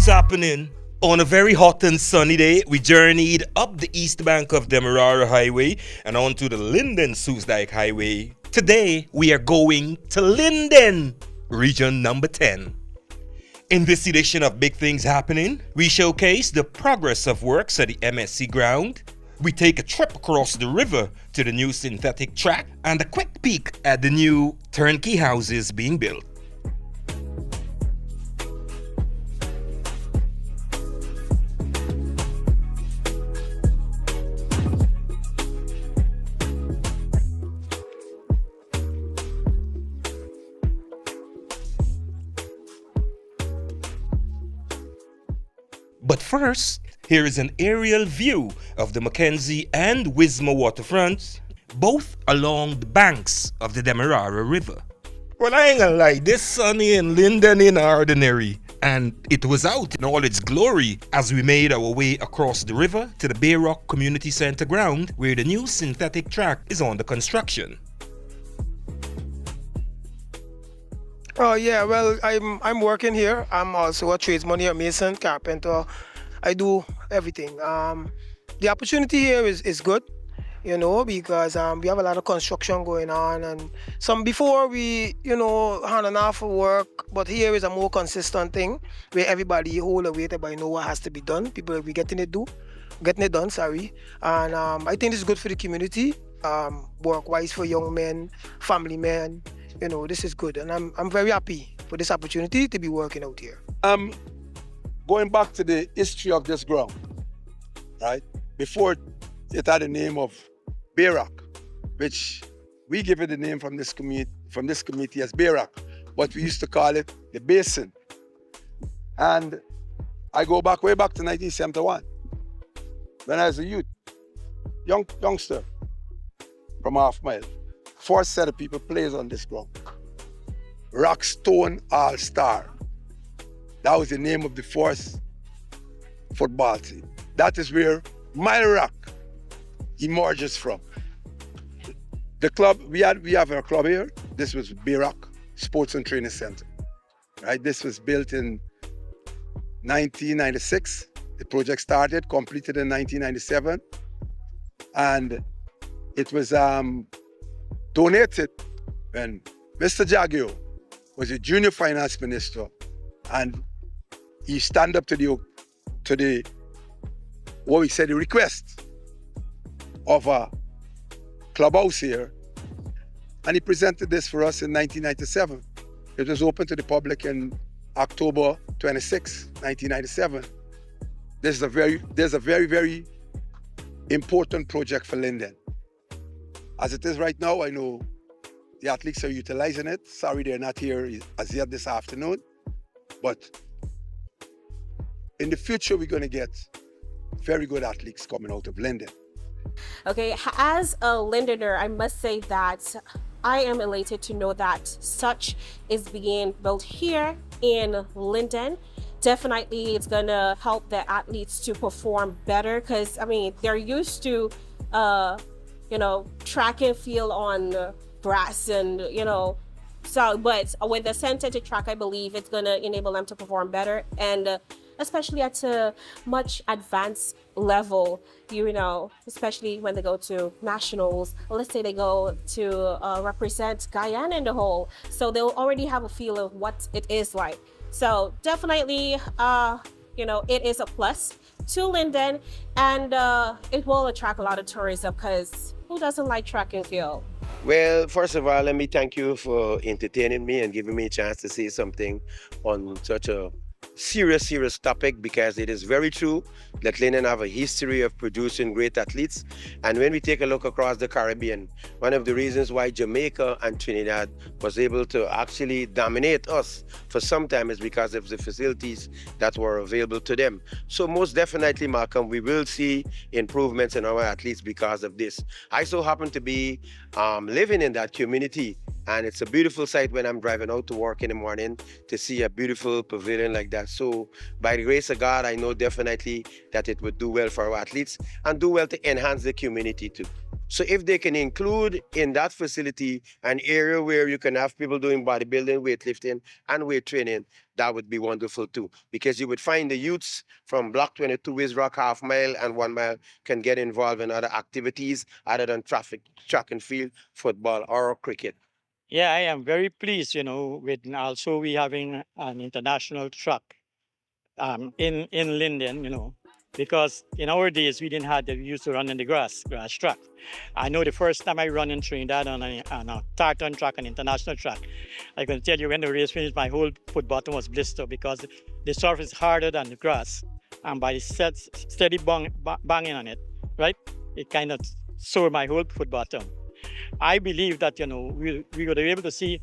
happening? On a very hot and sunny day, we journeyed up the east bank of Demerara Highway and onto the Linden Soesdijk Highway. Today, we are going to Linden, region number 10. In this edition of Big Things Happening, we showcase the progress of works at the MSC ground. We take a trip across the river to the new synthetic track and a quick peek at the new turnkey houses being built. But first, here is an aerial view of the Mackenzie and 𝐷𝐆 waterfronts, both along the banks of the Demerara River. Well, I ain't gonna lie, this sunny and Linden ain't ordinary. And it was out in all its glory as we made our way across the river to the Bay Rock Community Center ground where the new synthetic track is under construction. Oh yeah, well I'm working here. I'm also a tradesman here, mason, carpenter. I do everything. The opportunity here is good, you know, because we have a lot of construction going on, and some before we, you know, hand and half of work, but here is a more consistent thing where everybody hold a weight, everybody know what has to be done. People will be getting it done, sorry. And I think this is good for the community, work-wise for young men, family men. You know, this is good, and I'm very happy for this opportunity to be working out here. Going back to the history of this ground, right? Before it had the name of Bay Rock, which we give it the name from this committee as Bay Rock, but we used to call it the Basin. And I go back way back to 1971, when I was a youth, youngster from Half Mile. First set of people plays on this ground. Rockstone All-Star. That was the name of the first football team. That is where Mile Rock emerges from. The club, we have a club here. This was Bay Rock Sports and Training Center. Right? This was built in 1996. The project started, completed in 1997. And it was donated when Mr. 𝐁𝐈𝐆 was a junior finance minister, and he stand up to the what we said, the request of a clubhouse here, and he presented this for us in 1997. It was open to the public in October 26, 1997. There's a very, very important project for Linden. As it is right now, I know the athletes are utilizing it. Sorry they're not here as yet this afternoon. But in the future, we're going to get very good athletes coming out of Linden. Okay, as a Lindener, I must say that I am elated to know that such is being built here in Linden. Definitely, it's going to help the athletes to perform better because, I mean, they're used to you know, track and field on grass and, you know, so, but with the synthetic track, I believe it's going to enable them to perform better, and especially at a much advanced level, you know, especially when they go to nationals. Let's say they go to represent Guyana in the whole, so they'll already have a feel of what it is like. So definitely, you know, it is a plus to Linden, and it will attract a lot of tourism because who doesn't like track and field? Well, first of all, let me thank you for entertaining me and giving me a chance to say something on such a serious topic, because it is very true that Linden have a history of producing great athletes. And when we take a look across the Caribbean, one of the reasons why Jamaica and Trinidad was able to actually dominate us for some time is because of the facilities that were available to them. So most definitely, Malcolm, we will see improvements in our athletes because of this. I so happen to be living in that community, and it's a beautiful sight when I'm driving out to work in the morning to see a beautiful pavilion like that. So by the grace of God, I know definitely that it would do well for our athletes and do well to enhance the community too. So if they can include in that facility an area where you can have people doing bodybuilding, weightlifting, and weight training, that would be wonderful too. Because you would find the youths from Block 22, Wiz Rock, half mile and 1 mile can get involved in other activities other than track and field, football, or cricket. Yeah, I am very pleased, with also we having an international track in Linden, because in our days we didn't have we used to run in the grass track. I know the first time I run in Trinidad on a tartan track, an international track, I can tell you when the race finished, my whole foot bottom was blistered because the surface is harder than the grass, and by steady banging on it, right, it kind of sore my whole foot bottom. I believe that we would be able to see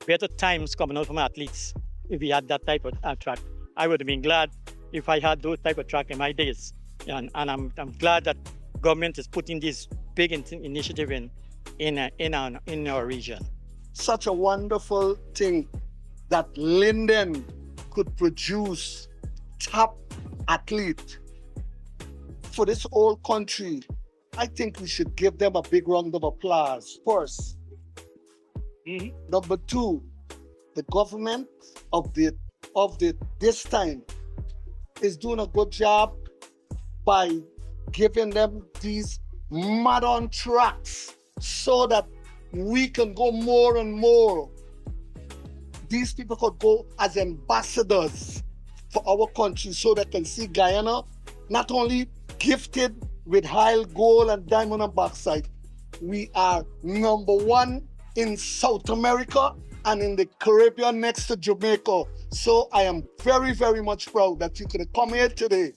better times coming out from athletes if we had that type of track. I would have been glad if I had those type of track in my days, and I'm glad that government is putting this big initiative in our region. Such a wonderful thing that Linden could produce top athlete for this whole country. I think we should give them a big round of applause first. Number two, the government of this time is doing a good job by giving them these modern tracks so that we can go more and more. These people could go as ambassadors for our country so they can see Guyana not only gifted with high gold and diamond and bauxite. We are number one in South America and in the Caribbean next to Jamaica. So I am very, very much proud that you could come here today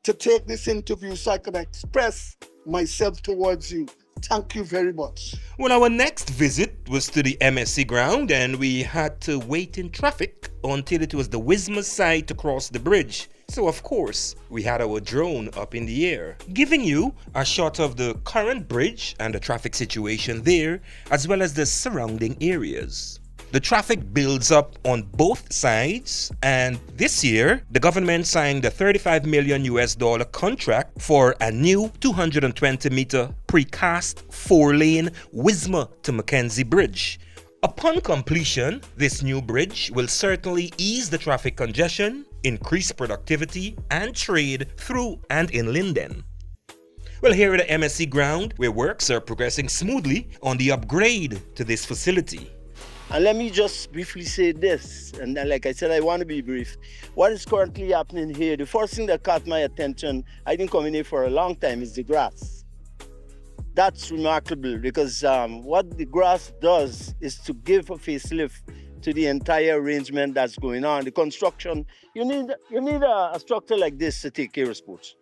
to take this interview so I can express myself towards you. Thank you very much. Well, our next visit was to the MSC ground, and we had to wait in traffic until it was the 𝐊𝐆 side to cross the bridge. So of course, we had our drone up in the air, giving you a shot of the current bridge and the traffic situation there, as well as the surrounding areas. The traffic builds up on both sides, and this year, the government signed a $35 million contract for a new 220-meter precast 4-lane 𝐊𝐆 to Mackenzie Bridge. Upon completion, this new bridge will certainly ease the traffic congestion, increase productivity and trade through and in Linden. Well, here at the MSC ground, where works are progressing smoothly on the upgrade to this facility. And let me just briefly say this, and then, like I said, I want to be brief. What is currently happening here, the first thing that caught my attention, I've been coming here for a long time, is the grass. That's remarkable because what the grass does is to give a facelift to the entire arrangement that's going on. The construction, you need a structure like this to take care of sports.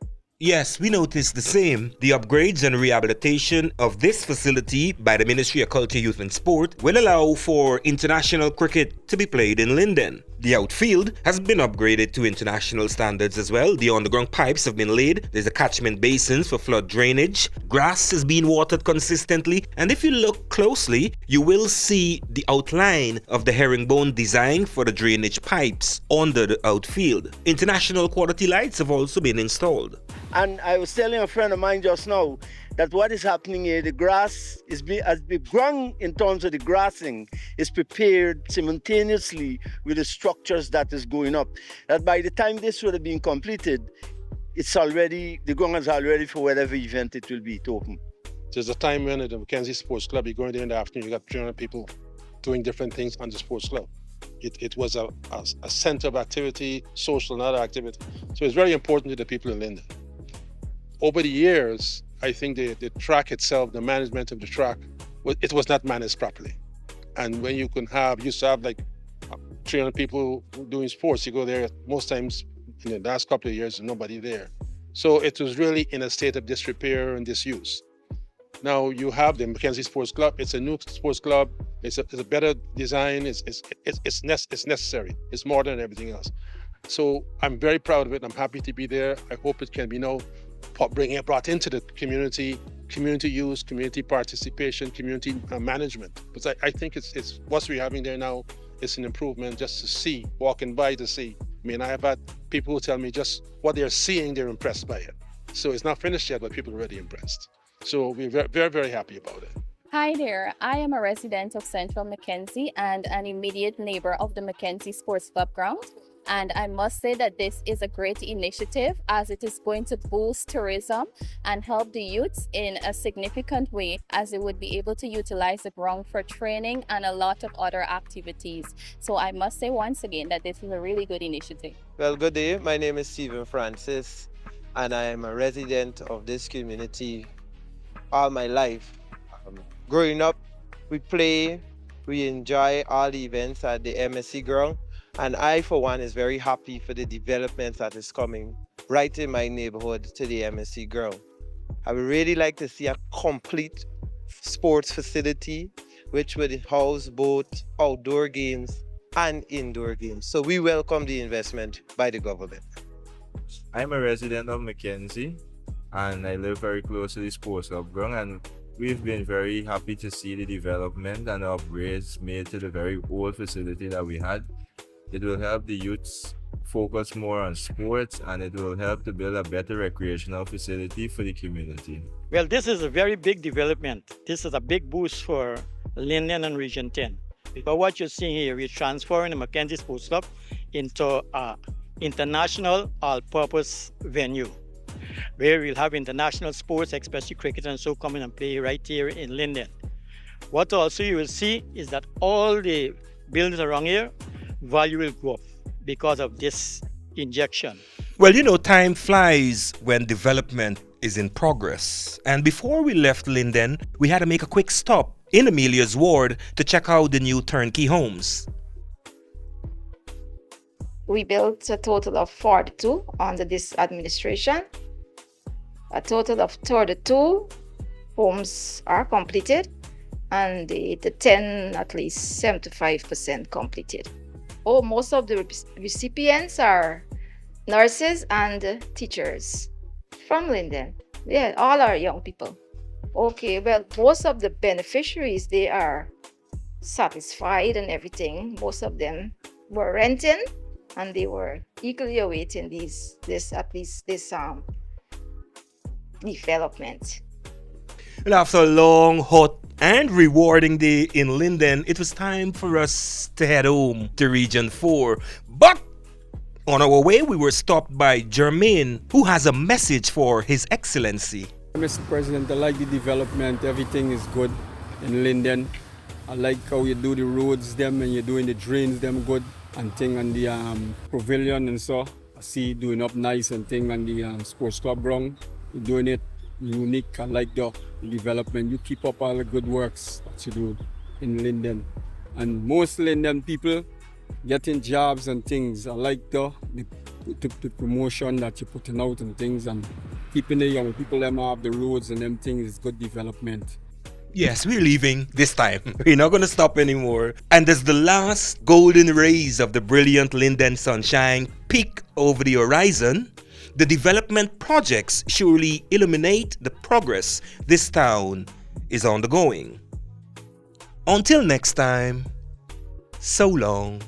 Yes, we noticed the same. The upgrades and rehabilitation of this facility by the Ministry of Culture, Youth and Sport will allow for international cricket to be played in Linden. The outfield has been upgraded to international standards as well. The underground pipes have been laid. There's a catchment basins for flood drainage. Grass is being watered consistently. And if you look closely, you will see the outline of the herringbone design for the drainage pipes under the outfield. International quality lights have also been installed. And I was telling a friend of mine just now that what is happening here, the grass has been grown in terms of the grassing is prepared simultaneously with the structures that is going up. That by the time this would have been completed, the ground is already for whatever event it will be to open. There's a time when at the Mackenzie Sports Club, you go in there in the afternoon, you got 300 people doing different things on the sports club. It was a center of activity, social and other activity. So it's very important to the people in Linden. Over the years, I think the track itself, the management of the track, it was not managed properly. And when you used to have like 300 people doing sports, you go there, most times in the last couple of years, nobody there. So it was really in a state of disrepair and disuse. Now you have the Mackenzie Sports Club. It's a new sports club. It's a better design. It's necessary. It's more than everything else. So I'm very proud of it. I'm happy to be there. I hope it can be now brought into the community use, community participation, community management. But I think it's what we're having there now is an improvement just to see, walking by to see. I mean, I have had people who tell me just what they're seeing, they're impressed by it. So it's not finished yet, but people are already impressed. So we're very, very, very happy about it. Hi there, I am a resident of Central Mackenzie and an immediate neighbor of the Mackenzie Sports Club ground. And I must say that this is a great initiative as it is going to boost tourism and help the youths in a significant way, as they would be able to utilize the ground for training and a lot of other activities. So I must say once again that this is a really good initiative. Well, good day. My name is Stephen Francis, and I am a resident of this community all my life. Growing up, we play, we enjoy all the events at the MSC ground, and I, for one, is very happy for the developments that is coming right in my neighborhood to the MSC ground. I would really like to see a complete sports facility which would house both outdoor games and indoor games. So we welcome the investment by the government. I'm a resident of Mackenzie and I live very close to the sports club ground, and we've been very happy to see the development and upgrades made to the very old facility that we had. It will help the youths focus more on sports, and it will help to build a better recreational facility for the community. Well, this is a very big development. This is a big boost for Linden and Region 10. Because what you're seeing here, we're transforming the Mackenzie Sports Club into an international all-purpose venue, where we'll have international sports, especially cricket and so, coming and play right here in Linden. What also you will see is that all the buildings around here, value will go up because of this injection. Well, you know, time flies when development is in progress. And before we left Linden, we had to make a quick stop in Amelia's ward to check out the new turnkey homes. We built a total of 42 under this administration. A total of 32 homes are completed, and the 10 at least 75% completed. Oh, most of the recipients are nurses and teachers from Linden. Yeah, all are young people. Okay, well, most of the beneficiaries, they are satisfied and everything. Most of them were renting, and they were eagerly awaiting this development. And after a long, hot, and rewarding day in Linden, it was time for us to head home to Region 4. But on our way, we were stopped by Jermaine, who has a message for His Excellency. Mr. President, I like the development. Everything is good in Linden. I like how you do the roads, them, and you're doing the drains, them good, and thing on the pavilion and so. I see you doing up nice and thing on the sports club ground. You're doing it unique. I like the development. You keep up all the good works that you do in Linden. And most Linden people getting jobs and things. I like the promotion that you're putting out and things, and keeping the young people them off the roads and them things is good development. Yes, we're leaving this time. We're not going to stop anymore. And as the last golden rays of the brilliant Linden sunshine peek over the horizon, the development projects surely illuminate the progress this town is undergoing. Until next time, so long.